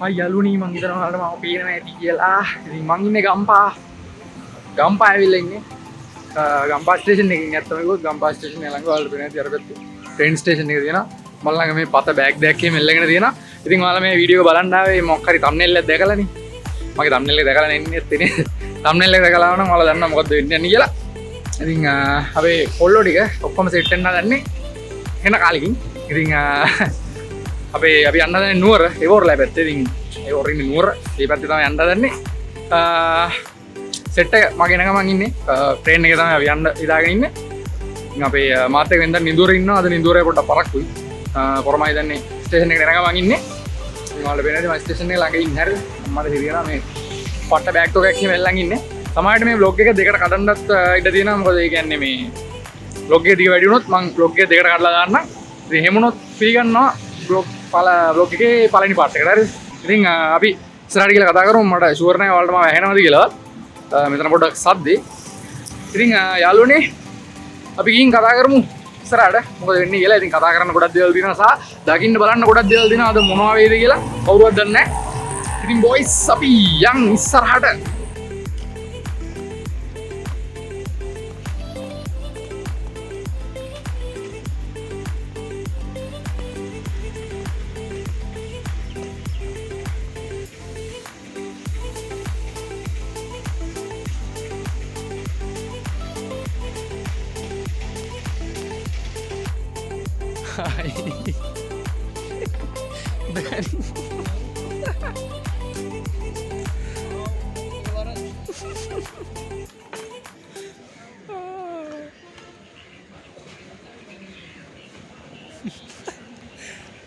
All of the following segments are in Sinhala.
යලුණී මං හිතනවා ඔයාලට මම පේනවා ඇති කියලා. ඉතින් මං ඉන්නේ ගම්පා ඇවිල්ලා ඉන්නේ. ගම්පා ස්ටේෂන් එකකින් ඇත්තම කිව්වොත් ගම්පා ස්ටේෂන් එක ළඟ ඔයාලට පේනවා ඉතින් අර පැත්තේ ට්‍රේන් ස්ටේෂන් එක තියෙනවා. මම ළඟ මේ පත බෑග් දෙකක් එහෙම එල්ලගෙන තියෙනවා. ඉතින් ඔයාලා මේ වීඩියෝ එක බලන්න ආවේ මොකක් හරි thumbnail එකක් දැකලානේ. මගේ thumbnail එක දැකලා ඉන්නේ ඉතින් thumbnail එක දැකලා නම් ඔයාලා දන්නවා මොකද්ද වෙන්නේ යන්නේ කියලා. ඉතින් අපේ පොල්ලෝ ටික ඔක්කොම සෙට් වෙන්න හදන්නේ එන කාලෙකින්. ඉතින් අපි යන්න හදන්නේ නුවර ඒවෝරලා පැත්තේ. ඉතින් ඒවෝර ඉන්නේ නුවර. මේ පැත්තේ තමයි යන්න හදන්නේ. සෙට් එක මගේ නගමන් ඉන්නේ. ට්‍රේන් එකේ තමයි අපි යන්න ඉදාගෙන ඉන්නේ. ඉතින් අපේ මාත් එක්ක වෙනදා නින්දුවර ඉන්නවා. අද නින්දුවරේ පොඩ්ඩක් පරක්කුයි. කොරමයි දන්නේ ස්ටේෂන් එකට නගමන් ඉන්නේ. ඉතින් ඔයාලට පේනවාද මම ස්ටේෂන් එක ළඟ ඉන්නේ හරිද? මම හිරියනවා මේ පට්ට බෑග් ටොක් එකක් එහෙම එල්ලන් ඉන්නේ. සමහරවිට මේ vlog එක දෙකට කඩන්නත් ඉඩ තියෙනවා. මොකද ඒ කියන්නේ මේ vlog එක දිග වැඩි වුණොත් මම vlog එක දෙකට කඩලා දාන්නම්. ඉතින් එහෙම වුණොත් පිළිගන්නවා vlog එකේ පළවෙනි part එකට හරිද? ඉතින් අපි ඉස්සරහට ගිහලා කතා කරමු. මට ෂුවර් නැහැ ඔයාලට මම ඇහෙනවද කියලා. මෙතන පොඩ්ඩක් සද්දේ. ඉතින් යාළුවනේ අපි ගිහින් කතා කරමු ඉස්සරහට මොකද වෙන්නේ කියලා. ඉතින් කතා කරන්න ගොඩක් දේවල් තියෙනවා සහ දකින්න බලන්න ගොඩක් දේවල් තියෙනවා. අද මොනවා වේද කියලා කවුරුවත් දන්නේ නැහැ. ඉතින් බොයිස් අපි යන් ඉස්සරහට.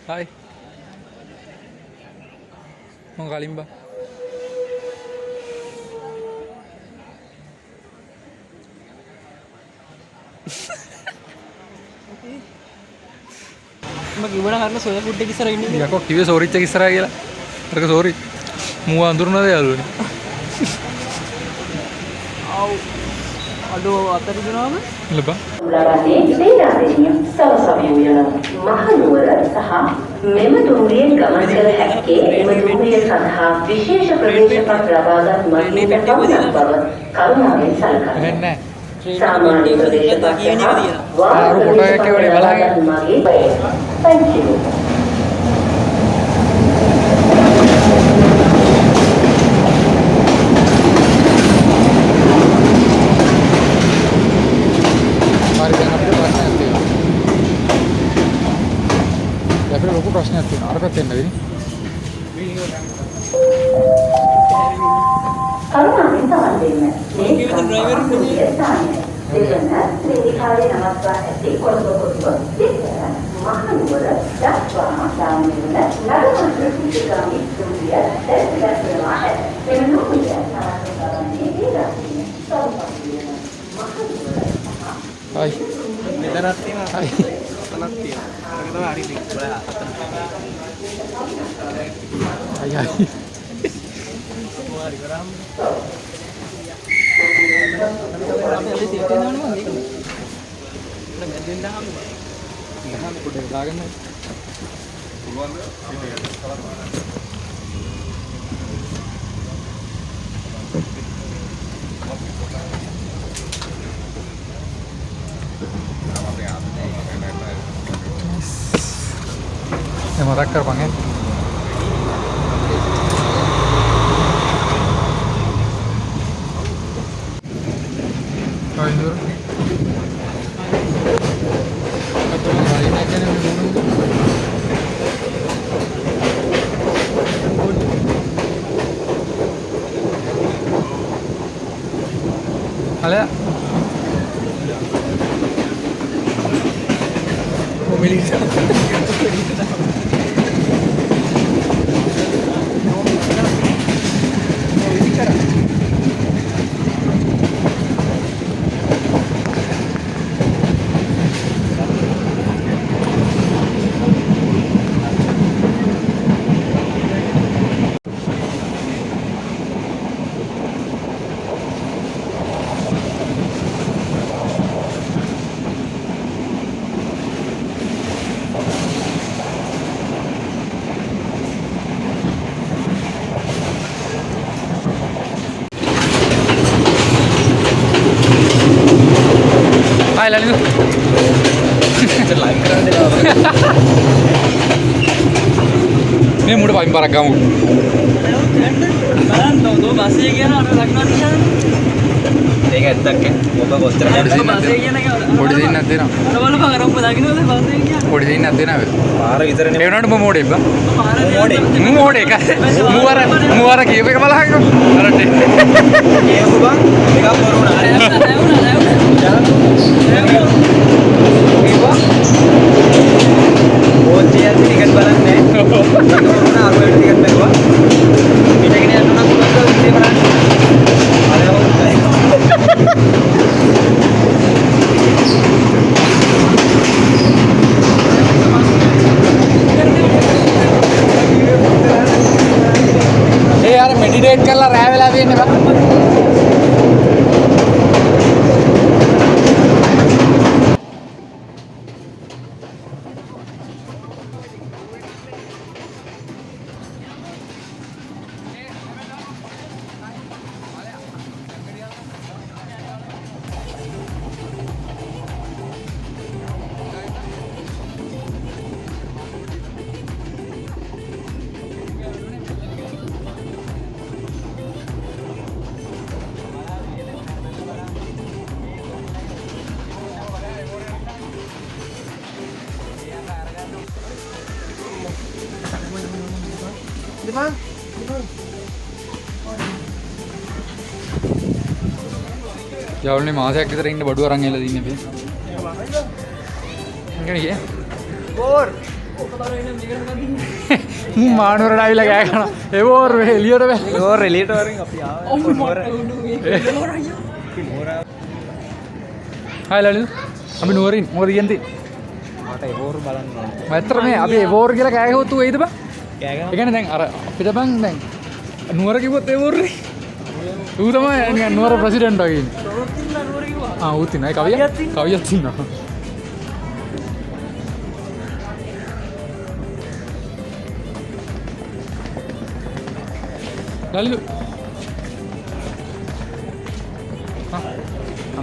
Hai. Mau kalimba. Mbak gimana karena soalnya food එක ඉස්සරහ ඉන්නේ. Ya kok කිව්වේ සෝරිච් එක ඉස්සරහා කියලා. අරක සෝරි. මූව අඳුරනද යාළුවනේ. ආව්. අඩෝ අතට දෙනවම? ලබා. උලාරදී සේනාධිපතිය සවසවිය යන මහනුවර සහ මෙම දුම්රියෙන් ගමන් කළ හැක්කේ එම දුම්රිය සඳහා විශේෂ ප්‍රවේශ පත් ලබාගත් මගින් පමණක් බව කරුණාවෙන් සලකනවා. වෙන්නේ සාමාන්‍ය ප්‍රවේශ පත් කියවනේ ආරු ෆොටෝ එකක් වගේ බලහන්. Thank you. ලොකු ප්‍රශ්නයක් තියෙනවා. අර පැත්තෙන් නේද? කරුණාවෙන් සමන් දෙන්න. මේ ඩ්‍රයිවර් ඉන්නේ. දෙවන ශ්‍රේණිකාවේ නමස්කාර ඇත්තේ කොළඹ කොටුව. දෙවන මහනුවර දක්වා සාමීන නගරමන්ත්‍ර සිටගාමී දුම්රිය දැස්දැස්නවා. එම නුඹිය සාරාංශකරන්නේ දීලාසින සෞපක්‍රියන මහනුවර. හයි. මෙතනක් තියෙනවා. හයි. අතනක් තියෙනවා. ඒක තමයි හරි ටික. හයි හයි. හරි කරාම. අපි අද සීට් එක දාන්න මම මේක. මම මැදින් දාන්න. දහම් පොඩ්ඩක් දාගන්න. පුළුවන්ද? මතක් කරපන් ඈ. අයියෝ. අතන හරි නැකනේ මොනවද? හලෝ. මොමිලිසා. පයින් පරක් ගමු. බලන්න තෝ බස්සේ කියන අර ලග්නවත් ඒක ඇත්තක් ඔබ කොච්චර බස්සේ කියන එක පොඩි දෙන්නක් දෙනවා. අර බලපන් අර ඔබ දකින්නද බස්සේ කියන පොඩි දෙන්නක් දෙනවා. පාර විතරනේ ඒ වුණාට මොඩේ බා. මොඩේ. මොඩේ එක. මුවර කීප එක බලහන්. අරට. ඒක බං එකක් වරුණා. ඕච්චියන් ටිකට් බලන්නේ. වරුණා අරුවට ටිකට් බැලුවා. පිටගෙන යන්න නම් පුළුවන් උත්තේ බලන්න. අර හොඳයි. ඒ යාර මෙඩිටේට් කරලා රෑ වෙලා තියෙන්නේ බා. යවුනේ මාසයක් විතර ඉන්න බඩුව අරන් එලා දින්නේ මේ. මොකද කියේ? බෝර් ඔක තමයි ඉන්න මේකට ගන්න මු මානුවරට ආවිලා ගෑ කරනවා. ඒ බෝර් එළියට බෑ. ඕර් එලියට වරින් අපි ආවා. හායි ලලු. අපි නුවරින් මොකද කියන්නේ? මට ඒ බෝර් බලන්න ඕනේ. මැත්තර මේ අපි ඒ බෝර් කියලා කෑ ගහුවොත් ඌ එයිද බං? කෑ ගහනවා. ඒ කියන්නේ දැන් අර අපිට බං දැන් නුවර කිව්වොත් ඒ බෝර්නේ. ඌ තමයි නිකන් නුවර ප්‍රෙසිඩන්ට් වගේ ඉන්නේ. ඌත් ඉන්නවා. ඒ කවියක් ඉන්නවා. ලලු.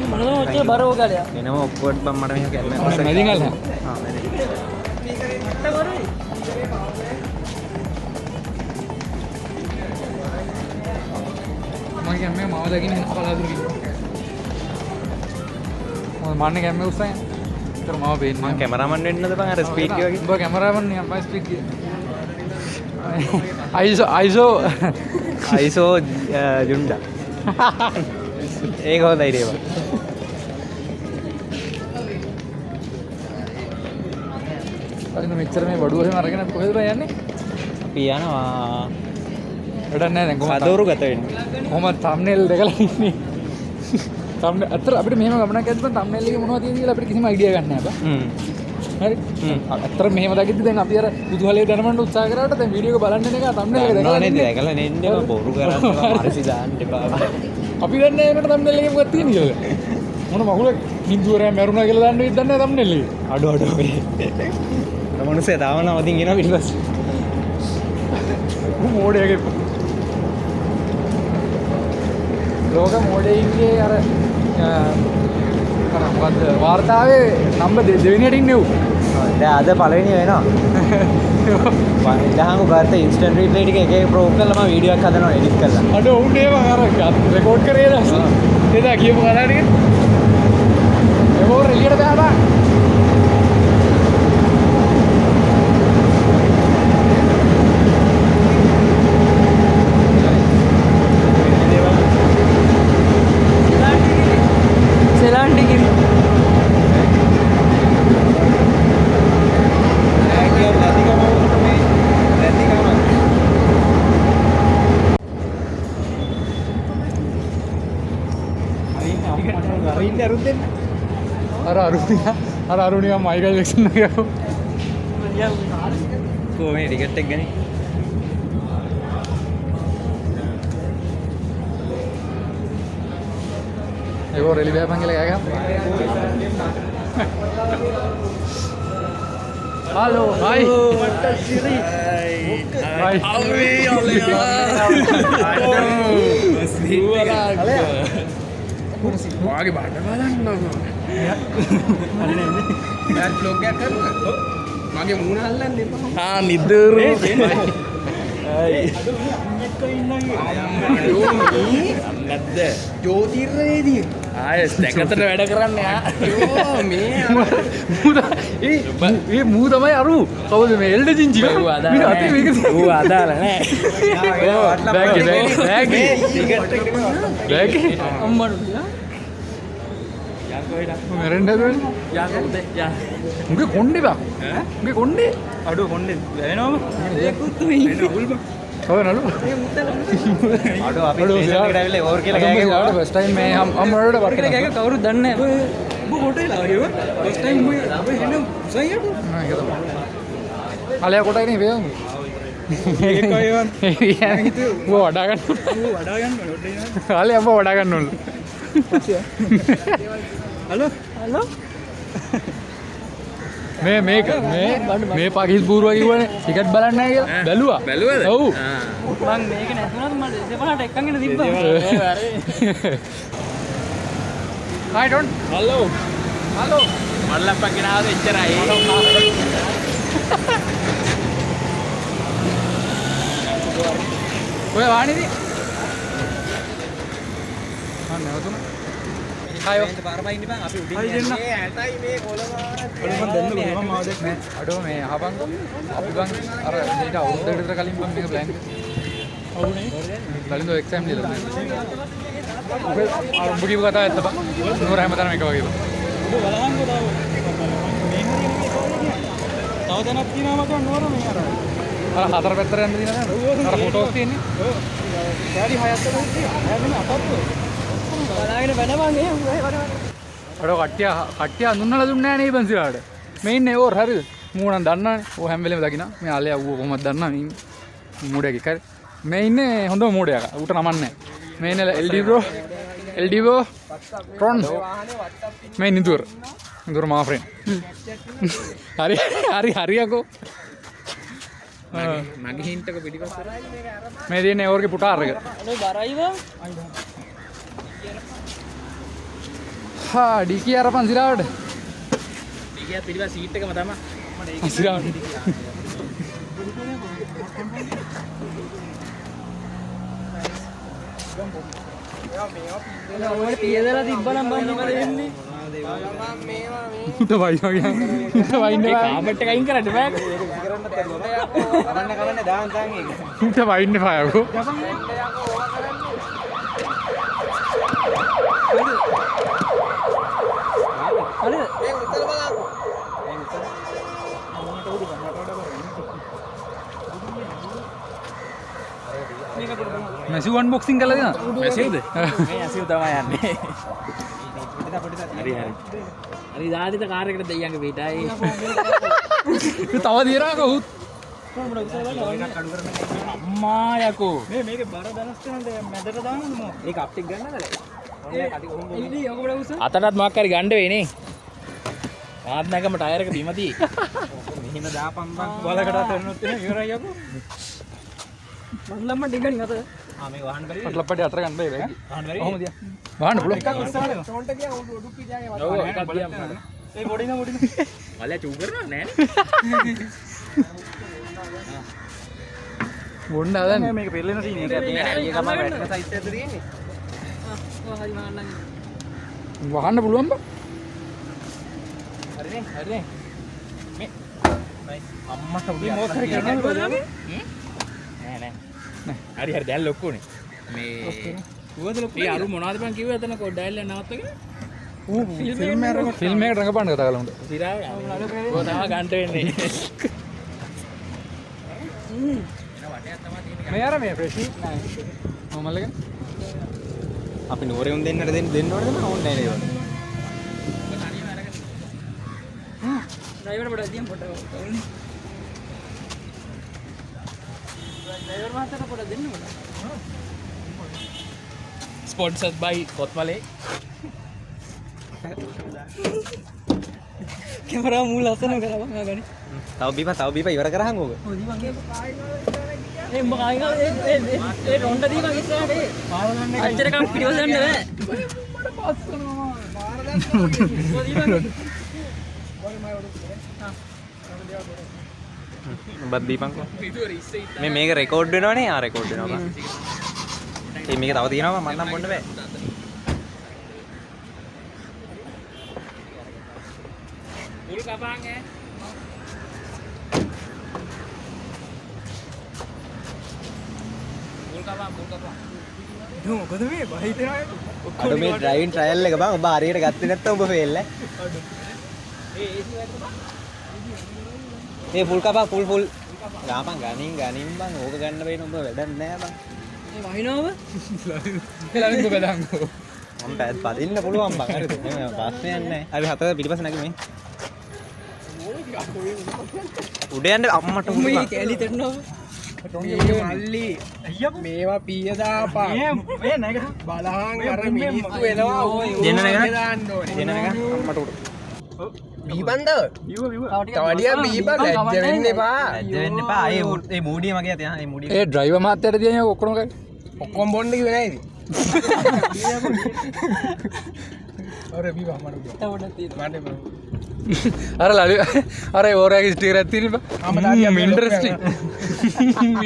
මොනවද ඔච්චර බර ඕගලයා එනම ඔක්කොත් බම් මට මේක කියන්න මැදින් ගල්ලා. ආ මැදින්. මම කියන්නේ මාව දකින්න එන බලාදුරු කිව්වා. මම මන්නේ කැමේ උස්සයන්. ඒතර මාව පේන්නේ. මම කැමරාමන් වෙන්නද බං අර ස්පීඩ් එක වගේ. උඹ කැමරාමන් නේ මම ස්පීඩ් ගියා. අයිසෝ ජුන්ඩා. ඒක හොඳයි නේ බං. අරින්න මෙච්චර මේ බඩුව එහෙම අරගෙන කොහෙද බං යන්නේ? අපි යනවා. වැඩක් නැහැ දැන් කොහොමද? කදෝරු ගත වෙන්නේ. කොහොමද thumbnail දැකලා ඉන්නේ? thumbnail අතර අපිට මෙහෙම ගමනක් යද්දී බං thumbnail එකේ මොනවද තියෙන්නේ කියලා අපිට කිසිම අයිඩියා ගන්න නැහැ බං. හරි? අතර මෙහෙම දැකද්දි දැන් අපි අර බුදුහලේ දැනමන්න උත්සාහ කරාට දැන් වීඩියෝ එක බලන්න එක thumbnail එක දැකලා නේද දැකලා නෙන්නේ බොරු කරන්නේ මාරසි දාන්න එපා. අපි දන්නේ ඒකට thumbnail එකේ මොකක්ද තියෙන්නේ කියලා. මොන මගුලක් බින්දුවරය මැරුණා කියලා දන්නේ දන්නේ නැහැ thumbnail එකේ. අඩු අඩු මේ. මොනසේ තාම නවතින් එනවා පිටිපස්සේ. මෝඩයගේ ලෝක මෝඩයින්ගේ අර මොකද්ද වාර්තාවේ නම්බර් දෙවෙනියට ඉන්නේ ඌ. දැන් අද පළවෙනි වෙනවා. ඉඳහම ගත්ත ඉන්ස්ටන්ට් රීප්ලේ ටික එක එක ප්‍රෝග් කරලා මම වීඩියෝ එකක් හදනවා එඩිට් කරලා. අඩ උන් ඒව අර රෙකෝඩ් කරේ දැන්. එදා කියපු කතාව ටික. ඒ බෝර එළියට බෑවා. අර අරුණියා මයිකල් ජැක්සන් එක යකෝ. කොහේ ටිකට් එක ගන්නේ? ඒක රෙලි බෑපන් කියලා කෑ ගහපන්. හලෝ හයි. මට සිරි. හයි. අවි ඔලයා. වාගේ බඩ බලන්න. දැන් බ්ලොග් එකක් කරනවා. මගේ මූණ අල්ලන්න එපා. නිදරු. නැද්ද ජෝතිර්යේදී ආයෙත් දැකතට වැඩ කරන්න ඒ මූ තමයි අරු කවුද මේ එල්ඩ චිංචි ඌ අදාළ නෑ උගේ කොණ්ඩේ බා උගේ කොණ්ඩේ අඩුව කොණ්ඩේ වැවෙනවම ඔය නලු අඩුව අපි ස්ටේෂන් එකට ඇවිල්ලා ඕවර් කියලා ගෑගේ ආවට ෆස්ට් ටයිම් මේ හම් වලට වත් කරා ඒක කවුරුත් දන්නේ නැහැ. ඔබ හොටෙල් ආවේ ඔය. ෆස්ට් ටයිම් ඔබ හෙන්න උසයියට. ඒක තමයි අලයා කොටගෙන වේගමු ඒක කොහෙවත් ඌ වඩා ගන්න වඩා ගන්න ඕනේ. අලයා අප්පා වඩා ගන්න ඕන හලෝ හලෝ මේ පාකිස් බූරුවා කිව්වනේ ටිකට් බලන්න නැහැ කියලා බැලුවා බැලුවද ඔව් මං මේක නැතුණත් මට දෙපහට එක්කගෙන තිබ්බා. hi don හලෝ hello මල්ලප්පන් ගෙනාවද එච්චරයි ඔය වාණිදී අන්න නවතුන හයෝ පාරපයින් ඉන්න බං අපි උඩින් හරි දෙන්න. යන්නේ ඇටයි මේ මම දෙන්න බෑ මම ආව මේ අඩෝ මේ අහපන් අපි බං අර ඊට අවුරුද්දකට විතර කලින් බං මේක ප්ලෑන් අවුනේ. කලින් දෝ එක්සෑම් දීලා ඔබ අර උඹ කිව්ව කතාව ඇත්ත බං නෝර හැමදාම එක වගේ බං ඔබ බලහන්කෝ තාම. මේ හරියන්නේ තව දැනක් තියනවා මට නෝර මේ අර. අර හතර පැත්තට යන්න දිනා නේද අර ෆොටෝස් තියෙන්නේ ඔව්. ඩැඩි හයත් තමයි තියෙන්නේ. හැම අපත්තු. බලාගෙන වැඩමන් ඒ අඩෝ කට්ටිය හඳුන්වලා දුන්නේ නැහැ නේ බන්සිලාට මේ ඉන්නේ ඕර් හරිද මූණන් දන්නවනේ ඕ හැම වෙලේම දකින්න මේ ආලයා ඌව කොහොමද දන්නා මේ මූඩයක් එකයි මේ ඉන්නේ හොඳම මූඩයක් ඌට නමන්නේ මේ ඉන්නේ LD bro Tron මේ නිදුර මා ෆ්‍රෙන්ඩ් හරියකෝ මගේ හින්ට් එක පිටිපස්සට මේ දෙන්නේ ඕර්ගේ පුටාර එක අනේ බරයිද? හා ඩිකී අර පන්සිලාවට ටිකක් පිටිපස්ස සීට් එකම තමයි පන්සිලාවට ඔය පියදලා තිබ්බනම් බං මොකද වෙන්නේ? උට වයින්නවා කියන්නේ වයින්න බෑ කාමෙට් එක අයින් කරන්න බෑ කරන්න දාන්න ඒක උට වයින්න පායකෝ හරිද? මැසිව් අන්බොක්සින් කරලා දෙනවා මැසිව්ද මේ ඇසිව් තමයි යන්නේ හරි හරි දාදිත කාර් එකට දෙයියන්ගේ පිටයි තව දියරා කොහොත් අම්මා යකෝ මේකේ බර දනස් කරනද මැදට දාන්නද මොකක්ද? ඒක අප්ටික් ගන්නද ඉතින් ඔක බඩ උස. අතටත් මොකක් හරි ගන්න වෙන්නේ ආත් නැගම ටයර් එක බිම තියේ මෙහෙම දාපන් බං බලකට තෙන්නොත් එහෙම ඉවරයි යකෝ. මල්ලම්ම ඩිගන් අත. මේ වහන්න බැරි පටලප්පටි අතර ගන්න බෑ බෑග් වහන්න බැරි කොහොමද වහන්න පුළුවන් එකක් ඉස්සරහට ෆ්‍රොන්ට් එකේ උඩු පිටියගේ ඔව් එකක් දියම් ඒ පොඩින මලයා චූ කරනවා නෑනේ බොන්න හදන්නේ මේක පෙරලෙන සීන් එක. මේ හරිය ගම වැටෙන සයිස් එකද තියෙන්නේ හරි මහන්නම්. වහන්න පුළුවන් බා හරිනේ මේ අම්මට උඩ මේ මොකක් හරි කරන්න බලන්න. නෑ හරි දැන් ලොක්කුනේ මේ ඌවද ලොකු. ඒ අරු මොනවද බං කිව්වේ එතන කොඩ්ඩයිල්ල නවත්තගෙන ෆිල්ම් එක රඟපාන්න කතා කරලා උන්ට සිරාව ඔය තමයි ගන්න වෙන්නේ මේ අර මේ ෆ්‍රෙෂ් නෑ මොමල් එක අපි නෝරේ උන් දෙන්නට දෙන්න ඕනද මම ඕනේ නෑ නේද ඩ්‍රයිවර් බඩ දියම් පොඩ්ඩක්. ඩ්‍රයිවර් මාස්ටර්ට පොඩ්ඩක් දෙන්න ඕන. ස්පොන්සර්ඩ් බයි කොත්මලේ කැමරාව මූල අසන කරපන් ගනි. තව බීප ඉවර කරහන් ඕක ඔය දිවන් ඒ උඹ කායික ඒ රොන්ඩ දීපන් ඉස්සරහට ඒ. අච්චර කම් පිටිවල යන්න බෑ. ඔය දිවන්. ඔබත් දීපන්කෝ. මේක රෙකෝඩ් වෙනවනේ. ආ රෙකෝඩ් වෙනවා. මේක තව තියෙනවා මම නම් බොන්න බෑ. මුල් කපන් ඈ. මුල් කපන්. මොකද මේ බහිතනවා අද මේ ඩ්‍රයිවිං ට්‍රයල් එක බං ඔබ හරියට ගත්තේ නැත්නම් ඔබ ෆේල් ඈ. ඒ ෆුල් කපා ෆුල් ගාපන් ගනින් බං ඕක ගන්න බෑන ඔබ වැඩක් නෑ බං. මේ වහිනවද? එළලින් බෙදාංගෝ මම පැත් පදින්න පුළුවන් බං හරිද? මේ ප්‍රශ්නයක් නෑ. හරි හතර පිටිපස්ස නැගි මේ. උඩ යන්න අම්මට උඩ මේ කැලි තෙන්නව. මල්ලි මේවා පීය දාපා මේ නැග බලහන් අර මිනිස්සු එනවා දෙන්න නැග දාන්න ඕනේ දෙන්න නැග අම්මට උඩ. බීබන්ද තවඩිය බීබන් ලැජ්ජ වෙන්න එපා. ලැජ්ජ වෙන්න එපා. ඒ මූඩිය මගේ අතේ ඒ මූඩිය. ඒ ඩ්‍රයිවර් මහත්තයාට දියන්නේ ඔක්කොම බොන්න කිව්වේ නෑද? අර බීබන් අර ලලි අර ඕරයාගේ ස්ටිකර් එකක් තියෙන බා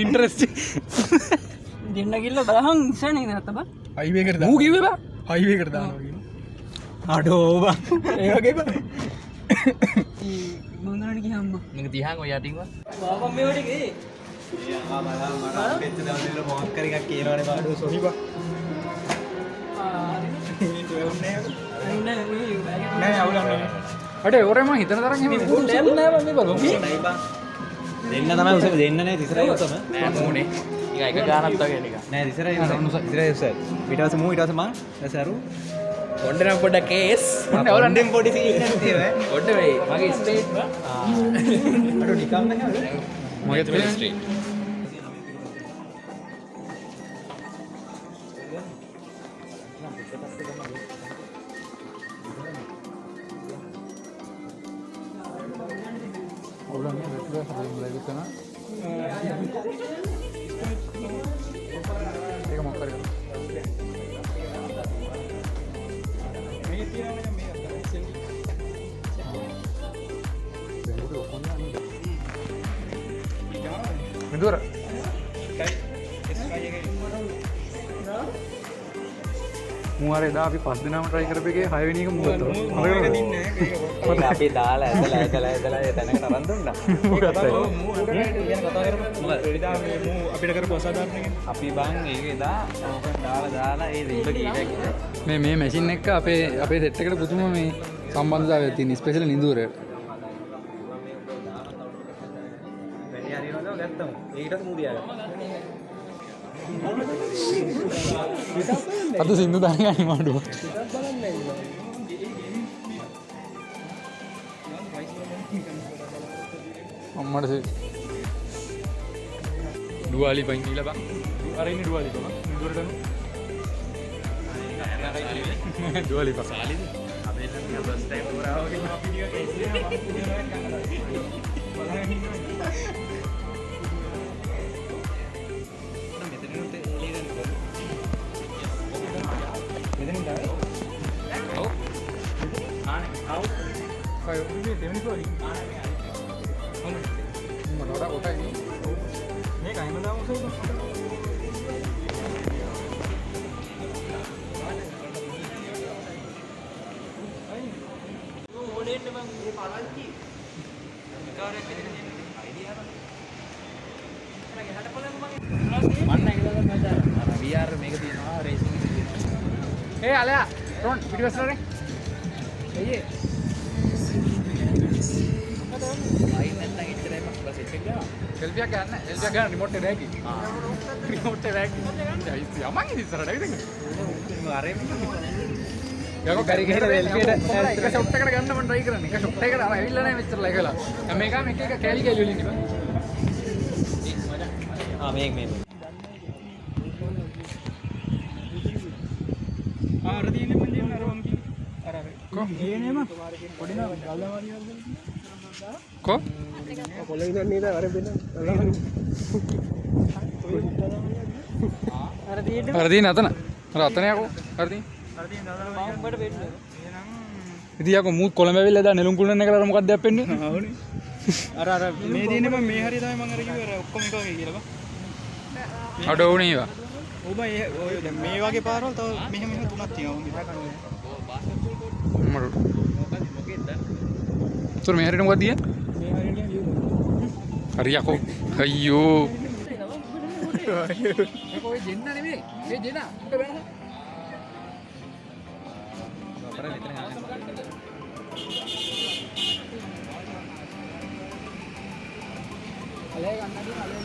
ඉන්ටරෙස්ටිං දෙන්න කිල්ල බලහන් ඉස්සරනේ නේද බා. හයිවේ එකට දාන්න. ඌ කිව්වේ බා හයිවේ එකට දානවා කියලා. අඩෝ බං. ඒ වගේ බා. මොනවද කියහම මේක තියහන් ඔය යටින්වා. බාපම් මේ වටේ ආ මලා මට පෙච්ච දවල් වල මොකක් කරි එකක් කියනවනේ බාඩෝ සොහි බා. නෑ අවුලන්නේ. අඩේ ඔරේ මම හිතන තරම් එහෙම නෑ නෑ මේ බලමු. දෙන්න තමයි උසම දෙන්න නේ තිසරයි උසම. නෑ මූනේ. නිකන් එක ගානක් වගේ නිකන්. නෑ තිසරයි තිසරයි උසයි. ඊට පස්සේ මූ ඊට පස්සේ මං දැසරු පොඩ්ඩ නම් පොඩ්ඩ කේස්. ඔන්ඩෙන් පොඩි සීන් එකක් තියෙනවා. පොඩ්ඩ වෙයි. මගේ ස්ට්‍රේට් වා. අඩෝ නිකම් නැහැ. මගේ ස්ට්‍රේට්. Mendur. මුවරේ දා අපි 5 දිනම try කරපේකේ 6 වෙනි එක මුවත් තමයි. අපි දාලා ඇදලා ඒ තැනකට අරන් දුන්නා. අපිට කරපු අසාධාරණ එක. අපි බං ඒක එදා ඕක දාලා ඒ දෙන්න කීයක් මේ මැෂින් එක අපේ සෙට් එකට පුදුම මේ සම්බන්ධතාවයක් තියෙන ස්පෙෂල් නිඳුරේ. වැඩි හරියනවද ගත්තමු. ඒකටත් මූදියා. අද සින්දු දාන්නේ අනිවාඩුව. අම්මට ඩුවාලි පයින් කියලා බං. අර ඉන්නේ ඩුවාලි තමයි. නිදුරට ඩුවාලි පසාලිද? අපේ නම් බස් ටයිම් පුරාව වගේ අපි ටික කේස් දෙනවා. Hey, Alea, Ron, video sir. Hey. Selfie ගන්න. selfie ගන්න remote එක දැකි. remote එක දැකි. යමන් ඉතින් ඉස්සරහට ඇවිදින්න. යකෝ බැරි ගහලා selfie එක shot එකකට ගන්න මම try කරන්නේ. එක shot එකකට අර ඇවිල්ලා නැහැ මෙච්චර ලයිකලා. දැන් මේක එක කැලි කැලි වලින් ඉන්න බෑ. මේක අර තියෙන්නේ මන් දෙන්න අර වම් කි අර කො ගේනේම පොඩි නා ගල්ලාමාරි වල කො කොලේ ඉන්න නේද අර බෙන්න අර තියෙන්නේ අර තියෙන අතන අර අතන යකෝ අර තියෙන බාම්බට වෙන්න. ඉතින් යකෝ මූත් කොළඹ ඇවිල්ලා දා නෙළුම් කුළුන් එකලා අර මොකක්ද යප්පෙන්නේ අර මේ දිනේ මම මේ හරිය තමයි මම අර කිව්වේ අර ඔක්කොම එක වගේ කියලා බා. අඩ ඕනේ ඒවා. ඔබ ඔය දැන් මේ වගේ පාරවල් තව මෙහෙම තුනක් තියෙනවා. මම හිතා ගන්න. මරු. තුර මේ හරියට මොකක්ද කියන්නේ? මේ හරියට කියන්නේ හරියකෝ. අයියෝ. කොයි දෙන්න නෙමෙයි. මේ දෙන්න. එක වෙනස. අලේ ගන්නදී අලේ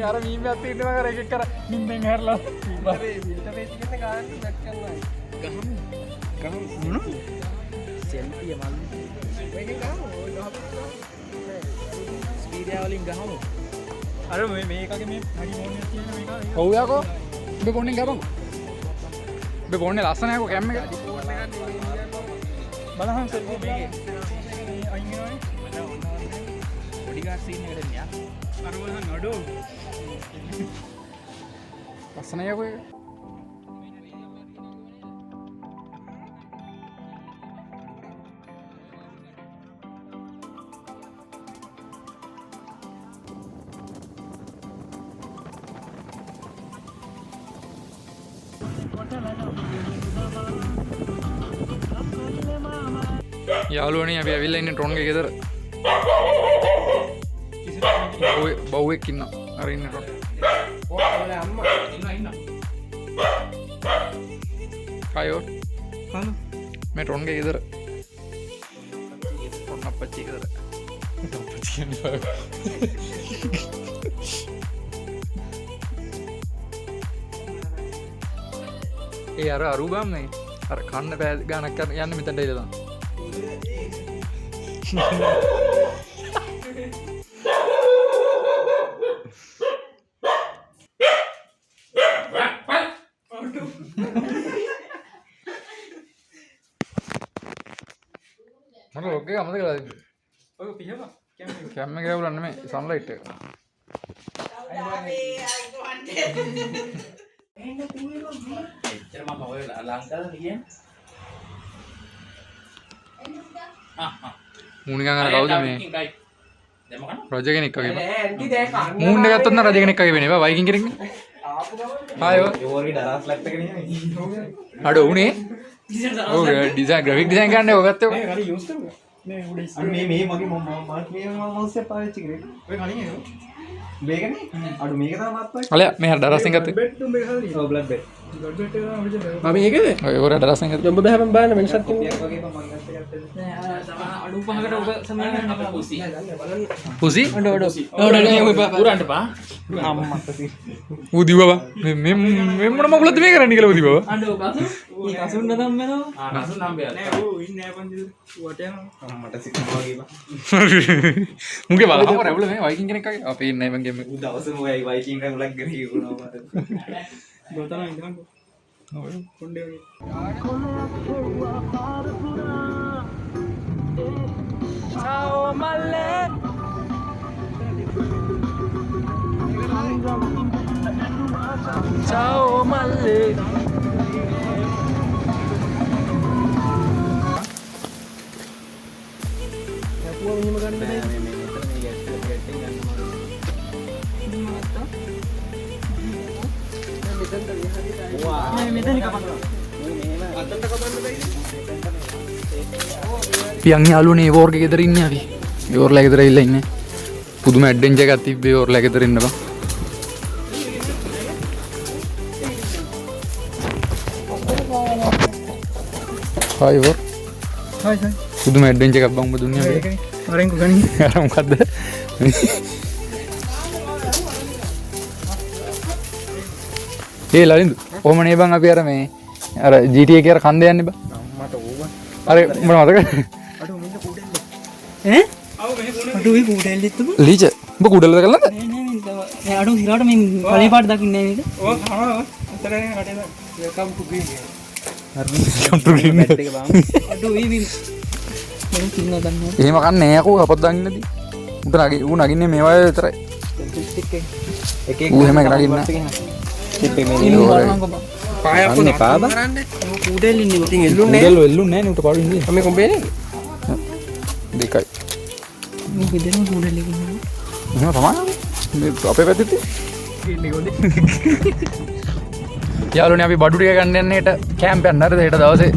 අර මීමයක් තියෙනවා කර එකක් කර නින්දෙන් හැරලා සෙල්ෆිය මල්ලි. මේකෙන් ගහමු. ඔය ස්පීඩියා වලින් ගහමු. අර මේ එකගේ මේ හරි මොනියක් තියෙන මේක. ඔව් යකෝ ඔබ ෆෝන් එක ගපන් ඔබ ෆෝන් එක ලස්සන යකෝ කැම් එක බලහන් සෙල්ෆි මේකේ අයින් වෙනවනේ. පොඩි ගාඩ් සීන් එකට එන්නේ යා. අර බලහන් අඩෝ. ලස්සන යකෝ ඒක යාළුවනේ අපි ඇවිල්ලා ඉන්නේ ට්‍රොන් එකේ ගෙදර. බව්වෙක් ඉන්නවා. අර ඉන්න ට්‍රොන්. ඔයාලා අම්මා ඉන්නවා. කයෝ කන මේ ට්‍රොන් එකේ ගෙදර. ට්‍රොන් අපච්චි ගෙදර. අපච්චි කියන්නේ. ඒ අර අරුගම් නේ. අර කන්න පෑ ගානක් යන්න මෙතනට එලා දාන්න. මම ලොග් එක අමතක කරලා තිබ්බා. ඔය පිහම කැම් එක ගාවලා නෙමෙයි සන්ලයිට් එක. එච්චර මම ඔය ලංකාවේ කියන්නේ. මූණිකන් අර කවුද මේ දැන් මොකක්ද? රජ කෙනෙක් වගේ බා. මූන් එක ගත්තොත් නම් රජ කෙනෙක් වගේ වෙන්නේ බා වයිකින් කෙනෙක් නේ. ආයෝ යෝරි ඩරස් ලැප් එක නෙමෙයි. අඩ උනේ. ඔව් ඩිසයින් ග්‍රැෆික් ඩිසයින් ගන්න ඔය ගත්තේ. මේ කලින් යූස් කරුවා. මේ උඩ ඉස්සර මේ මගේ මාත් මේ මවුස් එක පාවිච්චි කරේ. ඔය කලින් ඒක. මේකනේ. අඩු මේක තමයි මාත් පාවිච්චි. අලයා මේ හර ඩරස්ෙන් ගත්තේ. බෙඩ්රූම් එක හරියි. ඔව් බ්ලැක් බෙඩ්. බ්ලැක් බෙඩ් එක තමයි ඔරිජිනල්. මම මේකද? ඔය ඔර ඩරස්ෙන් ගත්තේ. ඔබ බහැම බලන්න වෙනසක් කොපියක් වගේ මම ගත්ත ගත්තේ. අඩු පහකට ඔබ සමාන කරන්න පුසි. පුසි ඔඩ ඔඩ උරන්ට පා. අම්මා තසි. ඌ දිවවා මේ මොන මගුලද මේ කරන්නේ කියලා ඌ දිවවා. අඬ ඔබ මේ කසුන් නදම් වෙනවා. කසුන් නම් බෑ. නෑ ඌ ඉන්නේ නැහැ පන්ති. ඌට යනවා. අම්මට සිකනවා වගේ බා. මුගේ බලහම රැවුල මේ වයිකින් කෙනෙක් වගේ. අපි ඉන්නේ මං ගෙම. ඌ දවසම ඔයයි වයිකින් රැමුලක් ගිහී වුණා මට. ගොතන ඉඳන්කෝ. ඔව් කොණ්ඩේ වගේ. Ciao malle. Ciao malle. Aku mau makan deh. පියන් යාළුවනේ ඒවෝර්ගේ ගෙදර ඉන්නේ අපි. ඒවෝර්ලා ගෙදර ඉල්ල ඉන්නේ. පුදුම ඇඩ්වෙන්චර් එකක් තිබ්බේ ඒවෝර්ලා ගෙදර ඉන්න බා. හායි වෝ. Hi hi. පුදුම ඇඩ්වෙන්චර් එකක් බං ඔබ දුන්නේ අපි. ඒකනේ. වරෙන්කෝ ගනි. අර මොකද්ද? ඒ ලලින්දු ඔහමනේ බං අපි අර මේ අර GTA එකේ අර කන්ද යන්නේ බා. මට ඕව. අර උඹට මතකද? අඩෝ මෙන්න කුඩෙල්ල. ඈ? ආව මෙහෙ කුඩෙල්ල. අඩු මේ කූඩෙල්ලෙත් තුබ. ලීච උඹ කුඩලද කරලාද? නෑ නෑ අඩු හිරාට මේ කලේ පාට දකින්නේ නෑ නේද? ඕ කනවා. අතරේ කටේ වෙල්කම් ටු ග්‍රීන්. අඩු මේ මම කින්න දන්නවා. එහෙම කන්නේ නෑ යකෝ අපත් දන්නේ නැති. උන්ට නගි ඌ නගින්නේ මේ වගේ විතරයි. එක ඌ එහෙම නගින්නේ නෑ. පායක් නේ පාබ කුඩෙල් ඉන්නේ ඉතින් එල්ලුන්නේ උදේල එල්ලුන්නේ නැහැ නේ උට පාඩු ඉන්නේ අපි කොම්බේනේ දෙකයි මේ ගෙදරම කුඩෙල් එකක් ඉන්නවා එහෙම තමයි මේ අපේ පැත්තේ ඉන්නේ කොහොමද යාළුවනේ අපි බඩු ටික ගන්න යන්නේ හෙට කැම්ප් යන්න හරිද හෙට දවසේ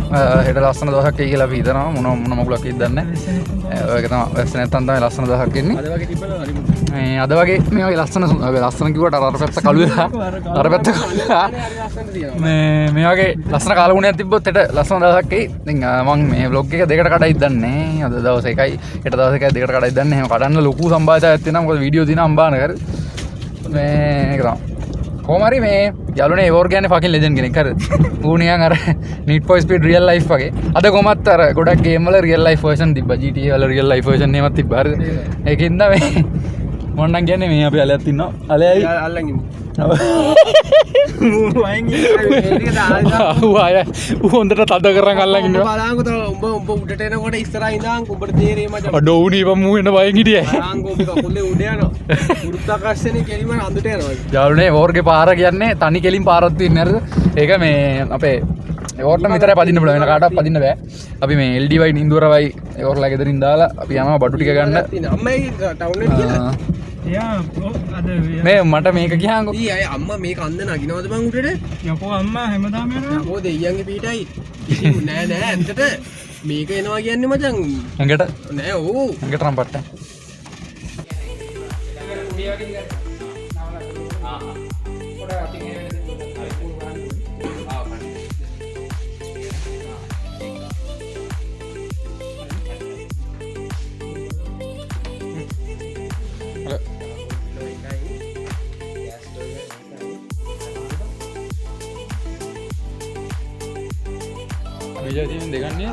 හෙට ලස්සන දවසක් එයි කියලා අපි හිතනවා මොන මගුලක් ඉදන්නේ නැහැ ඒක තමයි වැස්ස නැත්තම් තමයි ලස්සන දවසක් එන්නේ අද වගේ තිබ්බද හරි මේ අද වගේ මේ වගේ ලස්සන කිව්වට අර පැත්ත කළු වෙලා අර පැත්ත කළු වෙලා මේ වගේ ලස්සන කාලගුණයක් තිබ්බොත් හෙට ලස්සන දවසක් එයි ඉතින් මම මේ vlog එක දෙකට කඩයි දන්නේ අද දවස් එකයි හෙට දවස් එකයි දෙකට කඩයි දන්නේ එහෙම කඩන්න ලොකු සම්භාවිතයක් තියෙනවා මොකද වීඩියෝ තියෙනවා අම්බාන කර මේ ඒක තමයි කොහමරි මේ යාළුවනේ ඒ වර්ගයන්නේ ෆකින් ලෙජන්ඩ් කෙනෙක් හරිද ඌ නිකන් අර Need for Speed real life වගේ අද කොහමත් අර ගොඩක් ගේම් වල real life version තිබ්බා GTA වල real life version එකක් තිබ්බා හරිද ඒකින්ද මේ මොන්නම් කියන්නේ මේ අපි අලයක් ඉන්නවා අලයයි අල්ලන් ඉන්නේ හොඳට තද කරන් අල්ලන් ඉන්නවා බලංගු තව උඹ උඩට එනකොට ඉස්සරහා ඉඳන් උඹට තේරෙයි මචං අඩෝ උණී පම් මූ වෙන වයින් හිටියේ බලංගු උඹ කකුලේ උඩ යනවා ගුරුත්වාකර්ෂණේ කෙලිම අඳුට යනවා යාළුවනේ වෝර්ගේ පාර කියන්නේ තනි කෙලින් පාරක් තියෙන හරිද ඒක මේ අපේ ඒවට විතරයි පදින්න පුළුවන් වෙන කාටවත් පදින්න බෑ අපි මේ LDY නින්දුවරවයි ඒවර්ලා ගෙදරින් දාලා අපි යනවා බඩු ටික ගන්න අම්මයි ටවුන් එකට කියලා යා අද මේ මට මේක ගියාංගෝ ඊ අය අම්මා මේක අන්ද නගිනවද බං උඩට යකෝ අම්මා හැමදාම යනවා යකෝ දෙයියන්ගේ පීටයි ඉතින් නෑ නෑ ඇත්තට මේක එනවා කියන්නේ මචං ඇඟට නෑ ඕ ඇඟට නම් පට්ට විජයදීන් දෙගන්නේ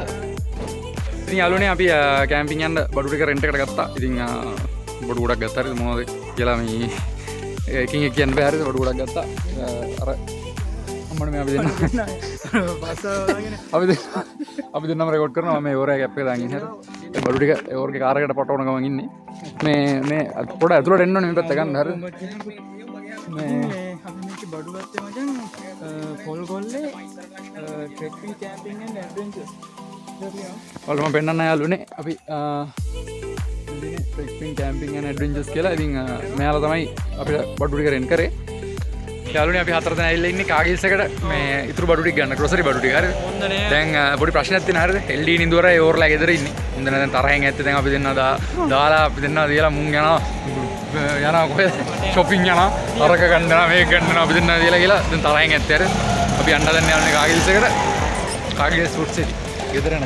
ඉතින් යාළුවනේ අපි කැම්පින් යන්න බඩු ටික රෙන්ට් එකට ගත්තා. ඉතින් බඩු ගොඩක් ගත්තා හරිද මොනවද කියලා මේ එකින් එක කියන්න බෑ හරිද බඩු ගොඩක් ගත්තා. අර අම්මනේ මේ අපි දෙන්න අපි දෙන්නම රෙකෝඩ් කරනවා මේ ඕරේ කැප් එක දාගෙන ඉන්නේ හරිද. ඒ බඩු ටික ඒ ඕර්ගේ කාර් එකට පටවන ගමන් ඉන්නේ. මේ පොඩ ඇතුළට එන්න ඕනේ මේ පැත්ත ගන්න හරිද. මේ අපි මේක බඩු ගත්තේ මචං පොල්ගොල්ලේ ට්‍රෙකින් කැම්පින් ඇන්ඩ් ඇඩ්වෙන්චර් ඔයාලට මම පෙන්නන්න යාළුවනේ අපි ඉන්නේ ට්‍රෙකින් කැම්පින් ඇන්ඩ් ඇඩ්වෙන්චර්ස් කියලා. ඉතින් මෙයාලා තමයි අපිට බඩු ටික රෙන්ට් කරේ. යාළුවනේ අපි හතර දෙනා ඇවිල්ලා ඉන්නේ කාගිල්ස් එකට මේ ඉතුරු බඩු ටික ගන්න ග්‍රොසරි බඩු ටික හරිද. දැන් පොඩි ප්‍රශ්නයක් තියෙනවා හරිද. LD නින්දුවරයි ඕර්ලා ගෙදර ඉන්නේ. මුන්දන දැන් තරහෙන් ඇත්තේ දැන් අපි දෙන්නා දාලා අපි දෙන්නා දීලා මුන් යනවා කොහෙද shopping යනවා අරක ගන්නවා මේක ගන්නවා අපි දෙන්නා දීලා කියලා දැන් තරහෙන් ඇත්තේ හරිද. අපි යන්න දැන් යන්නේ කාගිල්ස් එකට. කාගිල්ස් ෆුඩ් සිටි. ගෙදර යන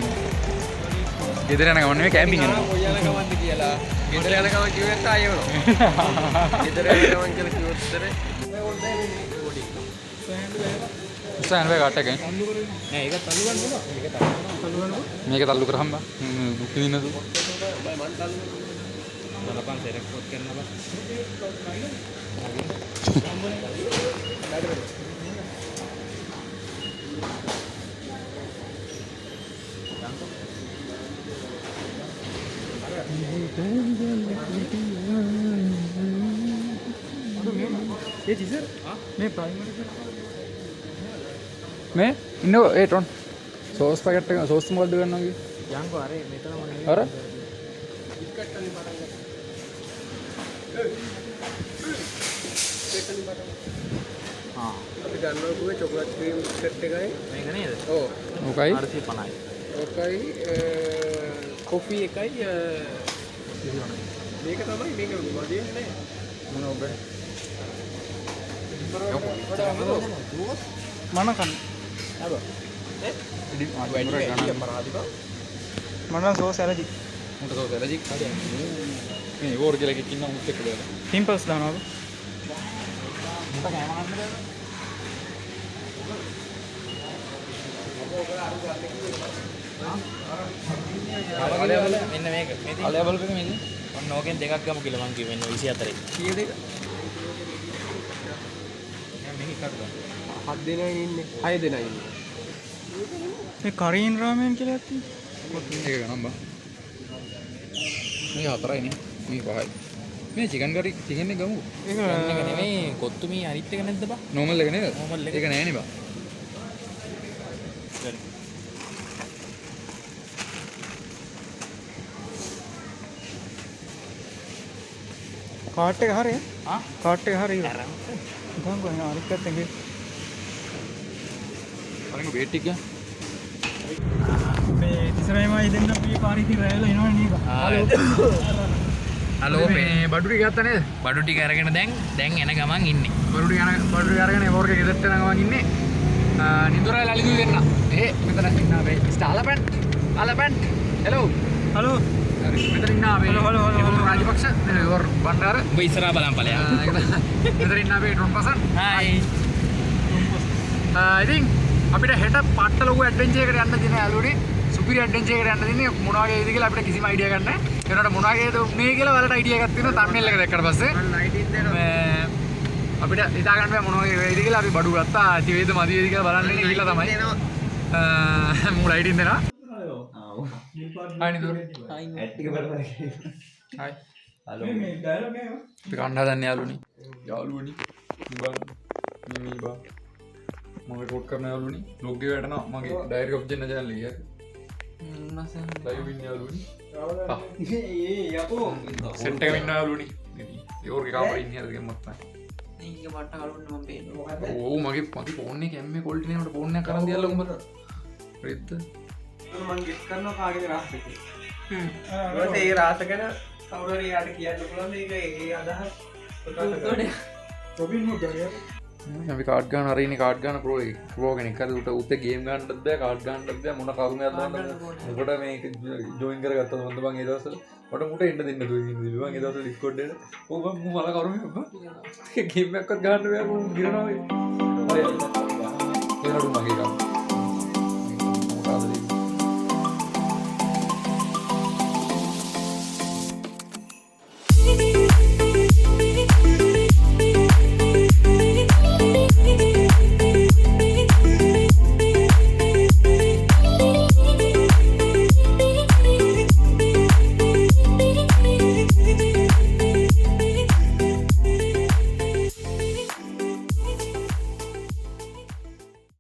ගමන් නෙමෙයි කැම්පින් යනවා. ගමන්ද කියලා ගෙදර යන ගමන් කිව්වෙත් ආයෙවනවා ගෙදර යන ගමන් කියලා කිව්වොත් ඉස්සන් වේ කාට එකෙන් නෑ ඒක තල්ලු ගන්න ඕන මේක තල්ලු ගන්න මේක තල්ලු කරාම දුක් විඳින්නද මන් තල්ලු බලපන් සෙරක් පොත් කරනවා ये टीचर मैं प्राइमरी මේ ඉන්න ඒ ටොන් සෝස් පැකට් එක සෝස් මොකද්ද ගන්නවා කිව්වේ යන්කෝ අර මෙතන මොනේ අර ආ අපි ගන්නවා කිව්වේ චොකලට් ක්‍රීම් සෙට් එකයි මේක නේද ඔව් මොකයි 450යි ඔකයි කොෆි එකයි මේක තමයි මේක වදින්නේ මොන ඔබ මන කන්න අර ඉදි වැඩි වැඩි අපරාධික මන සෝස් ඇලර්ජි මුට සෝස් ඇලර්ජික් මේ ඕර් කියලා එකක් ඉන්නවා මුත් එක්ක දාලා පිම්පල්ස් දානවා මෙන්න මේක අලයා බල්බ් එක මේක ඔන්න ඕකෙන් දෙකක් ගමු කියලා මං කිව්වේ 24 කීයද එක මේක කඩලා 7 දෙනා ඉන්නේ 6 දෙනා ඉන්නේ මේ කරීන් රාමෙන් කියලා තියෙන්නේ ඒක ගන්න බා මේ හතරයිනේ මේ පහයි මේ චිකන් කරි චිකන් එක ගමු. ඒක නෙමෙයි කොත්තුමී අනිත් එක නැද්ද බා? නෝමල් එක නේද? Normal එක. ඒක නෑනේ බා. කාට් එක හරිය. ආ? කාට් එක හරිය. ගංගෝ එන අනිත් පැත්තෙන් ගිහ. අරගෙන වේට් ටික ගන්න. මේ ඉස්සරහමයි දෙන්න අපි පාරේ ඉතින් රැයලා එනවනේ නේද? හලෝ මේ බඩු ටික ගත්තා නේද? බඩු ටික අරගෙන දැන් එන ගමන් ඉන්නේ. බඩු ටික අරගෙන එවෝර්ගේ ගෙදරට යන ගමන් ඉන්නේ. නිදුරා ලලිදු දෙන්න. මෙතන ඉන්න අපේ ස්ටාලපන්ට්. අලපන්ට්. හෙලෝ. හලෝ. මෙතන ඉන්න අපේ හලෝ. රාජපක්ෂ ඉවර් බණ්ඩාර. ඔබ ඉස්සරහා බලන් ඵලයක්. මෙතන ඉන්න අපේ ටොන්පසන්. හායි. ඉතින් අපිට හෙට පට්ට ලොකු ඇඩ්වෙන්චර් එකකට යන්න තියෙන යාළුවනේ. සුපිරි ඇඩ්වෙන්චර් එකකට යන්න තියෙන්නේ මොනවා වගේද කියලා අපිට කිසිම අයිඩියා ගන්න නැහැ. ඒනට මොනවා වගේද උනේ කියලා වලට අයිඩියා එකක් තියෙනවා තම්නෙල් එක දැක්කට පස්සේ. අපිට හිතා ගන්න බෑ මොනවා වගේ වෙයිද කියලා අපි බඩු ගත්තා. ඇති වේද මදි වේද කියලා බලන්න ගිහිල්ලා තමයි. මූ ලයිටින් දෙනවා. හායි නිදුර. ඇට් එක බලපන්. හායි. හලෝ. මේ ඩයලොග් එක අපි කන්න හදන්නේ යාළුවනේ. යාළුවනේ. ඉබන් මිමි බා. මම රෙකෝඩ් කරන යාළුවනේ. ලොග් එක වැටෙනවා මගේ ඩයරි ඔෆ් ජෙන්න channel එකේ. ලයිව් ඉන්න යාළුවනේ. යකෝ. සෙට් එක ඉන්න යාළුවනේ. ඉතින් ඒෝර්ගේ කාමරේ ඉන්නේ අද ගෙම්මත් නැහැ. මේක මට කලුන්න මම පේන්නේ. ඕ මගේ ෆෝන් එකේ එම්මේ ක්වොලිටි නේකට ෆෝන් එකක් කරන් දියල්ලා උඹට. හරිද? මම ගෙස් කරනවා කාගේ රාස් එකේ. ඊට ඒ රාස ගැන කවුරු හරි යාට කියන්න පුළුවන් මේක ඒ අදහස් ප්‍රකාශ කරන්න. රොබින් හුඩ් ගානේ. අපි කාඩ් ගන්න හරිනේ කාඩ් ගන්න ප්‍රෝ කෙනෙක් හරි උට උත්තේ ගේම් ගන්නත් බෑ කාඩ් ගන්නත් බෑ මොන කරුමයක් දාන්නද මොකට මේක ජොයින් කරගත්තද මොකද බං ඒ දවස්වල මට මුට එන්න දෙන්න දුන්නේ මං ඒ දවස්වල ඩිස්කෝඩ් එකේ ඕ මම මල කරුමයක් බං ගේම් එකක්වත් ගන්න බෑ මම ගිරනවා ඒ නඩු මගේ ගන්න